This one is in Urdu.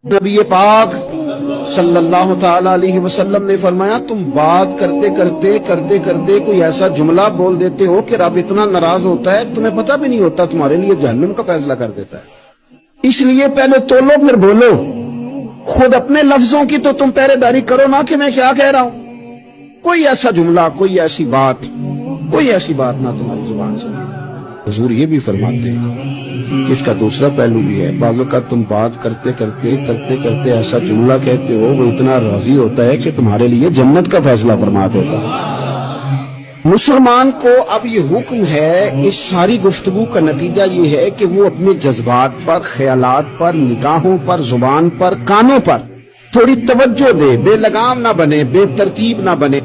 نبی پاک صلی اللہ تعالی علیہ وسلم نے فرمایا تم بات کرتے کوئی ایسا جملہ بول دیتے ہو کہ رب اتنا ناراض ہوتا ہے تمہیں پتہ بھی نہیں ہوتا تمہارے لیے جہنم کا فیصلہ کر دیتا ہے۔ اس لیے پہلے تولو پھر بولو، خود اپنے لفظوں کی تو تم پہرے داری کرو نا کہ میں کیا کہہ رہا ہوں۔ کوئی ایسا جملہ، کوئی ایسی بات نہ تمہاری زبان سے۔ حضور یہ بھی فرماتے ہیں کہ اس کا دوسرا پہلو بھی ہے، بعض اوقات تم بات کرتے ایسا جملہ کہتے ہو وہ اتنا راضی ہوتا ہے کہ تمہارے لیے جنت کا فیصلہ فرما دیتا ہے۔ مسلمان کو اب یہ حکم ہے، اس ساری گفتگو کا نتیجہ یہ ہے کہ وہ اپنے جذبات پر، خیالات پر، نگاہوں پر، زبان پر، کانوں پر تھوڑی توجہ دے، بے لگام نہ بنے، بے ترتیب نہ بنے۔